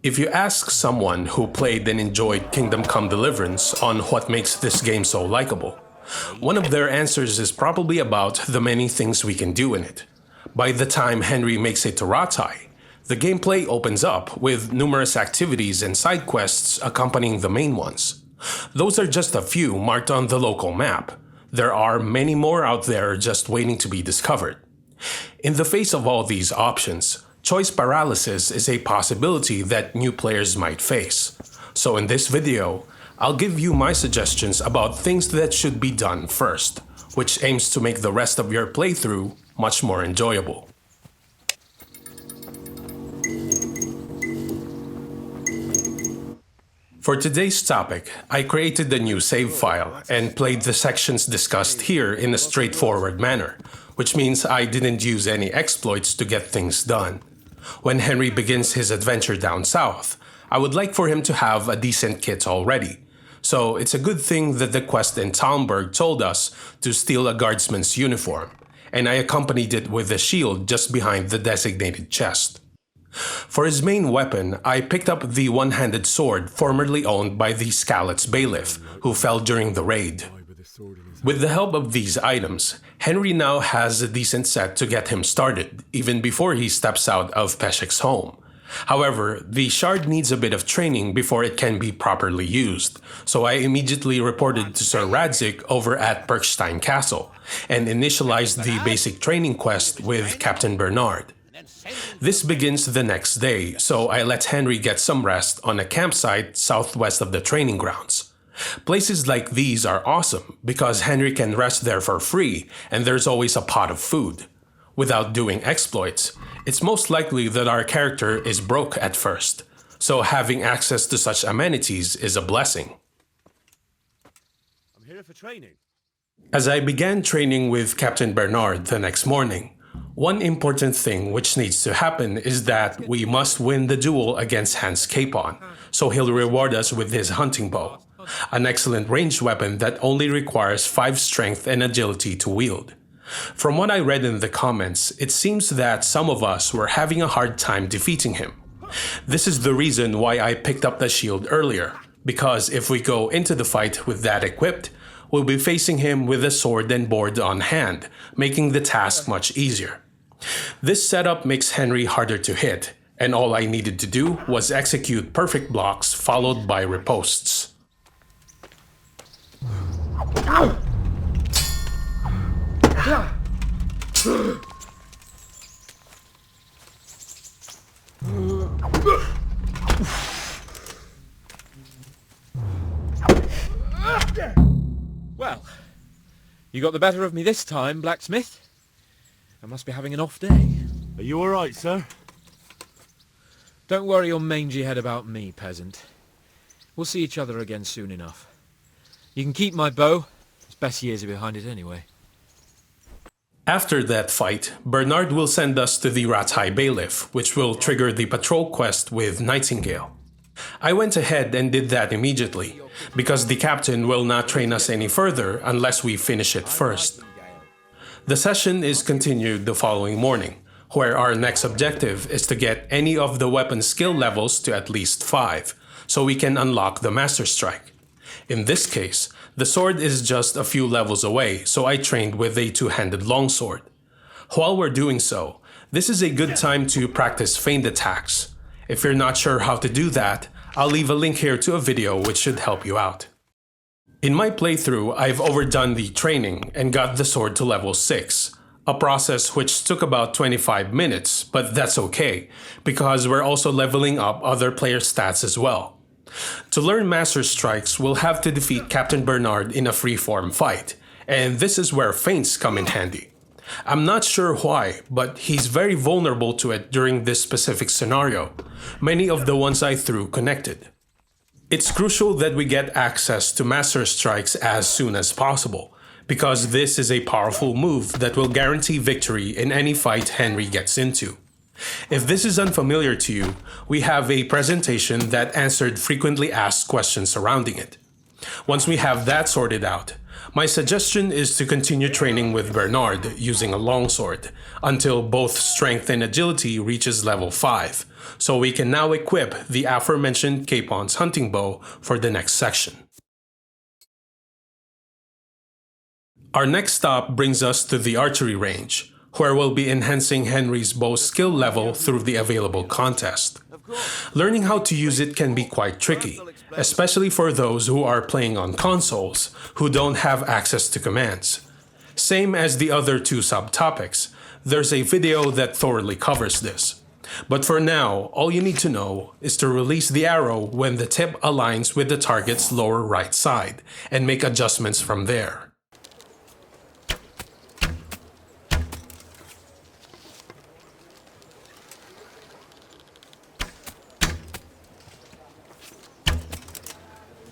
If you ask someone who played and enjoyed Kingdom Come Deliverance on what makes this game so likable, one of their answers is probably about the many things we can do in it. By the time Henry makes it to Rattay, the gameplay opens up with numerous activities and side quests accompanying the main ones. Those are just a few marked on the local map. There are many more out there just waiting to be discovered. In the face of all these options, choice paralysis is a possibility that new players might face. So in this video, I'll give you my suggestions about things that should be done first, which aims to make the rest of your playthrough much more enjoyable. For today's topic, I created a new save file and played the sections discussed here in a straightforward manner, which means I didn't use any exploits to get things done. When Henry begins his adventure down south, I would like for him to have a decent kit already. So it's a good thing that the quest in Talmberg told us to steal a guardsman's uniform, and I accompanied it with a shield just behind the designated chest. For his main weapon, I picked up the one-handed sword formerly owned by the Skalitz bailiff, who fell during the raid. With the help of these items, Henry now has a decent set to get him started, even before he steps out of Peshek's home. However, the shard needs a bit of training before it can be properly used, so I immediately reported to Sir Radzik over at Perkstein Castle, and initialized the basic training quest with Captain Bernard. This begins the next day, so I let Henry get some rest on a campsite southwest of the training grounds. Places like these are awesome because Henry can rest there for free and there's always a pot of food. Without doing exploits, it's most likely that our character is broke at first, so having access to such amenities is a blessing. I'm here for training. As I began training with Captain Bernard the next morning, one important thing which needs to happen is that we must win the duel against Hans Capon, so he'll reward us with his hunting bow, an excellent ranged weapon that only requires 5 strength and agility to wield. From what I read in the comments, it seems that some of us were having a hard time defeating him. This is the reason why I picked up the shield earlier, because if we go into the fight with that equipped, we'll be facing him with a sword and board on hand, making the task much easier. This setup makes Henry harder to hit, and all I needed to do was execute perfect blocks followed by riposts. Well, you got the better of me this time, blacksmith. I must be having an off day. Are you alright, sir? Don't worry your mangy head about me, peasant. We'll see each other again soon enough. You can keep my bow. It's best years are behind it anyway. After that fight, Bernard will send us to the Rattay bailiff, which will trigger the patrol quest with Nightingale. I went ahead and did that immediately, because the captain will not train us any further unless we finish it first. The session is continued the following morning, where our next objective is to get any of the weapon skill levels to at least 5, so we can unlock the Master Strike. In this case, the sword is just a few levels away, so I trained with a two-handed longsword. While we're doing so, this is a good time to practice feigned attacks. If you're not sure how to do that, I'll leave a link here to a video which should help you out. In my playthrough, I've overdone the training and got the sword to level 6, a process which took about 25 minutes, but that's okay, because we're also leveling up other player stats as well. To learn Master Strikes, we'll have to defeat Captain Bernard in a free-form fight, and this is where feints come in handy. I'm not sure why, but he's very vulnerable to it during this specific scenario. Many of the ones I threw connected. It's crucial that we get access to Master Strikes as soon as possible, because this is a powerful move that will guarantee victory in any fight Henry gets into. If this is unfamiliar to you, we have a presentation that answered frequently asked questions surrounding it. Once we have that sorted out, My suggestion is to continue training with Bernard using a longsword until both strength and agility reaches level 5, so we can now equip the aforementioned Capon's hunting bow for the next section. Our next stop brings us to the Archery Range, where we'll be enhancing Henry's bow skill level through the available contest. Learning how to use it can be quite tricky, especially for those who are playing on consoles who don't have access to commands. Same as the other two subtopics, there's a video that thoroughly covers this. But for now, all you need to know is to release the arrow when the tip aligns with the target's lower right side and make adjustments from there.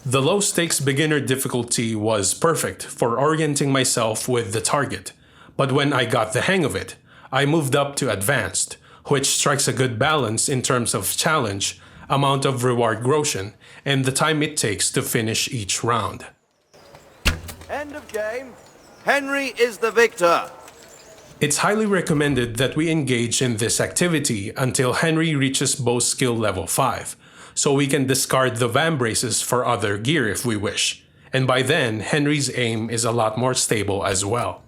The low-stakes beginner difficulty was perfect for orienting myself with the target, but when I got the hang of it, I moved up to advanced, which strikes a good balance in terms of challenge, amount of reward groschen, and the time it takes to finish each round. End of game. Henry is the victor. It's highly recommended that we engage in this activity until Henry reaches bow skill level 5, so we can discard the vambraces for other gear if we wish, and by then Henry's aim is a lot more stable as well.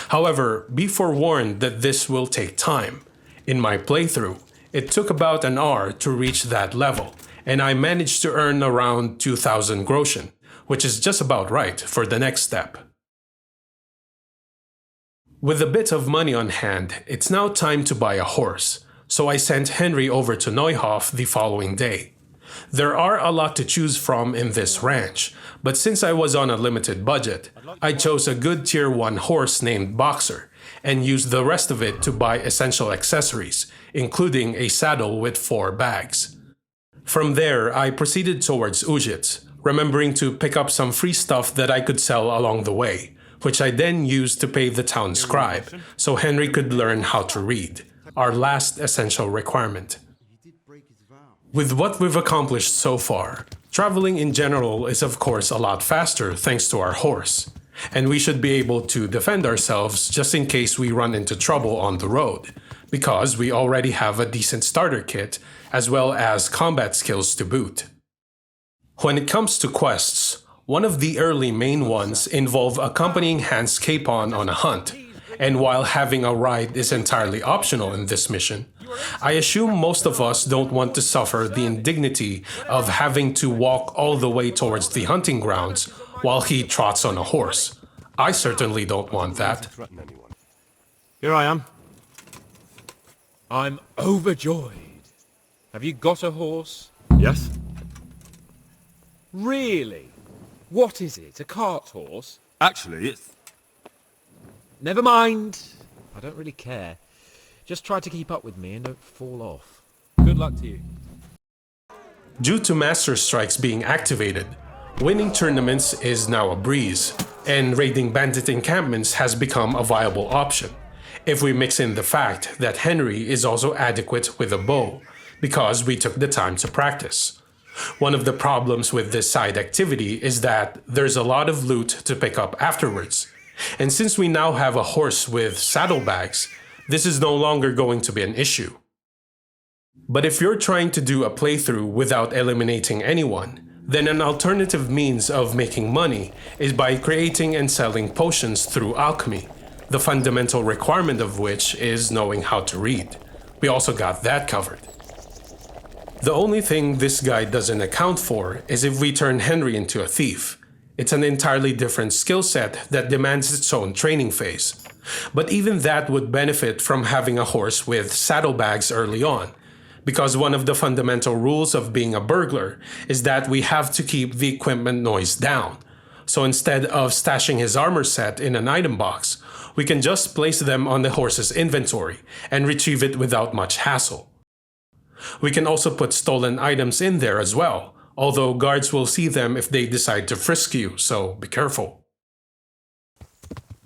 However, be forewarned that this will take time. In my playthrough, it took about an hour to reach that level, and I managed to earn around 2,000 groschen, which is just about right for the next step. With a bit of money on hand, it's now time to buy a horse, so I sent Henry over to Neuhof the following day. There are a lot to choose from in this ranch, but since I was on a limited budget, I chose a good tier 1 horse named Boxer and used the rest of it to buy essential accessories, including a saddle with 4 bags. From there, I proceeded towards Ujits, remembering to pick up some free stuff that I could sell along the way, which I then used to pay the town scribe, so Henry could learn how to read, our last essential requirement. With what we've accomplished so far, traveling in general is of course a lot faster thanks to our horse, and we should be able to defend ourselves just in case we run into trouble on the road, because we already have a decent starter kit as well as combat skills to boot. When it comes to quests, one of the early main ones involve accompanying Hans Capon on a hunt, and while having a ride is entirely optional in this mission, I assume most of us don't want to suffer the indignity of having to walk all the way towards the hunting grounds while he trots on a horse. I certainly don't want that. Here I am. I'm overjoyed. Have you got a horse? Yes? Really? What is it? A cart horse? Actually, it's... Never mind. I don't really care. Just try to keep up with me and don't fall off. Good luck to you. Due to Master Strikes being activated, winning tournaments is now a breeze, and raiding bandit encampments has become a viable option, if we mix in the fact that Henry is also adequate with a bow, because we took the time to practice. One of the problems with this side activity is that there's a lot of loot to pick up afterwards, and since we now have a horse with saddlebags, this is no longer going to be an issue. But if you're trying to do a playthrough without eliminating anyone, then an alternative means of making money is by creating and selling potions through alchemy, the fundamental requirement of which is knowing how to read. We also got that covered. The only thing this guide doesn't account for is if we turn Henry into a thief. It's an entirely different skill set that demands its own training phase. But even that would benefit from having a horse with saddlebags early on, because one of the fundamental rules of being a burglar is that we have to keep the equipment noise down. So instead of stashing his armor set in an item box, we can just place them on the horse's inventory and retrieve it without much hassle. We can also put stolen items in there as well, although guards will see them if they decide to frisk you, so be careful.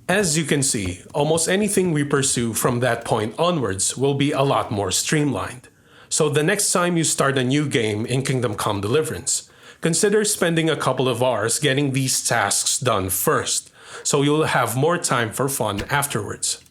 As you can see, almost anything we pursue from that point onwards will be a lot more streamlined. So the next time you start a new game in Kingdom Come Deliverance, Consider spending a couple of hours getting these tasks done first, so you'll have more time for fun afterwards.